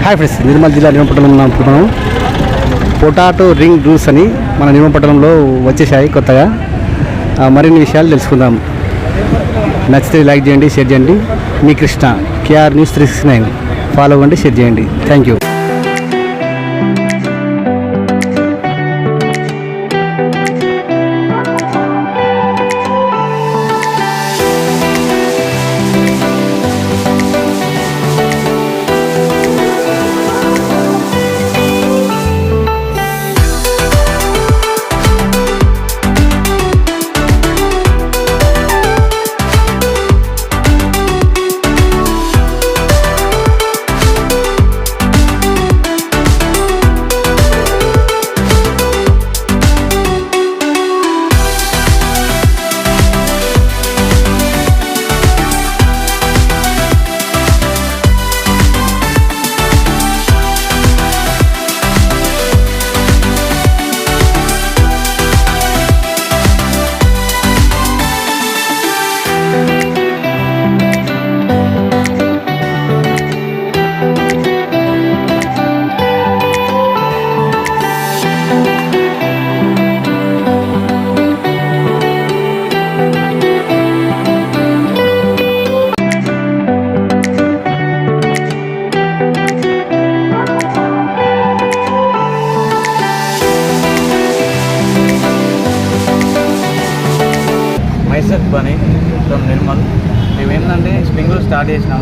Hi friends, Nirmal జిల్లా నిమ్మపట్టణం మనం potato ring juice అని మన నిమ్మపట్టణంలో వచ్చేసాయి కొత్తగా. మరిన్ని విషయాలు తెలుసుకుందాం. నచ్చితే లైక్ చేయండి, షేర్ చేయండి. మీ కృష్ణ, కేఆర్ న్యూస్ 369 ఫాలో అవ్వండి, షేర్ చేయండి. Thank you. Bunny from Nirmal. మేము ఏంటంటే స్ప్రింగ్ రోల్ స్టార్ట్ చేసినాం.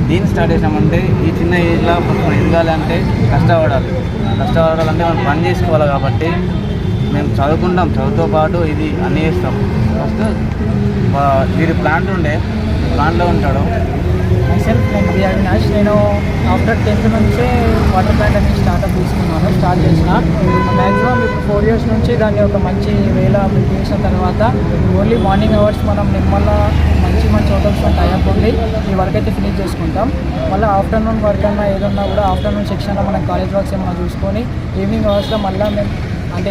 దీన్ని స్టార్ట్ చేసినామంటే ఈ చిన్న ఏజ్లో మనం ఎదగాలంటే కష్టపడాలంటే మనం పని చేసుకోవాలి. కాబట్టి మేము చదువుకుంటాం, చదువుతో పాటు ఇది అన్నీ చేస్తాం. ఫస్ట్ వీరి ప్లాంట్లో ఉంటాడు. నేను బి అవినాష్. నేను ఆఫ్టర్ 10th నుంచే వాటర్ ప్లాంట్ అనేది స్టార్ట్ చేసిన. మ్యాక్సిమం ఇప్పుడు 4 years నుంచి దాన్ని ఒక మంచి వేలో అభివృద్ధి చేసిన తర్వాత ఓన్లీ మార్నింగ్ అవర్స్ మనం నిర్మల్లా మంచి హోటల్స్ టైప్ ఉంది. ఈ వర్క్ అయితే ఫినిష్ చేసుకుంటాం. మళ్ళీ ఆఫ్టర్నూన్ వర్క్ అన్నా ఏదన్నా కూడా ఆఫ్టర్నూన్ సెక్షన్లో మనం కాలేజ్ వర్క్స్ ఏమైనా చూసుకొని ఈవినింగ్ అవర్స్లో మళ్ళీ మేము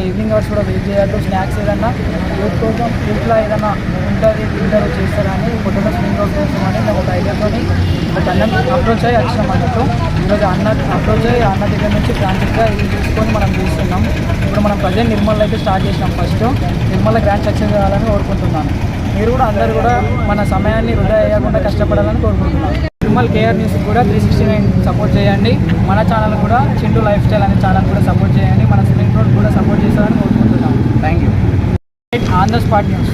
ఈవినింగ్ అవర్స్ కూడా వెయిట్ చేయొద్దు. స్నాక్స్ ఏదన్నా యూత్ కోసం ఇంట్లో ఏదైనా ఉంటుంది ఇంటర్ చేస్తారని పొద్దున్న స్ప్రింగ్ రోల్ కోసం అని మేము ఒక ఐడియాతో ఒక అన్న అప్రోచ్ అయ్యి వచ్చినాం అన్నట్టు. ఈరోజు అప్రోచ్ అయ్యి అన్న దగ్గర నుంచి బ్రాంచెస్గా ఇది తీసుకొని మనం చేస్తున్నాం. ఇప్పుడు మనం ప్రజెంట్ నిర్మల్లో అయితే స్టార్ట్ చేసినాం. ఫస్ట్ నిర్మల్లో గ్రాండ్ సక్సెస్ కావాలని కోరుకుంటున్నాను. మీరు కూడా అందరూ కూడా మన సమయాన్ని వృధా అయ్యకుండా కష్టపడాలని కోరుకుంటున్నాను. నిర్మల్ కేఆర్ న్యూస్ కూడా 369 సపోర్ట్ చేయండి. మన ఛానల్ కూడా చింటూ లైఫ్ స్టైల్ అనే ఛానల్ కూడా సపోర్ట్ చేయండి. మన స్ప్రింగ్ రోల్ కూడా సపోర్ట్ చేస్తారని కోరుకుంటున్నాం. Thank you. On the spot news.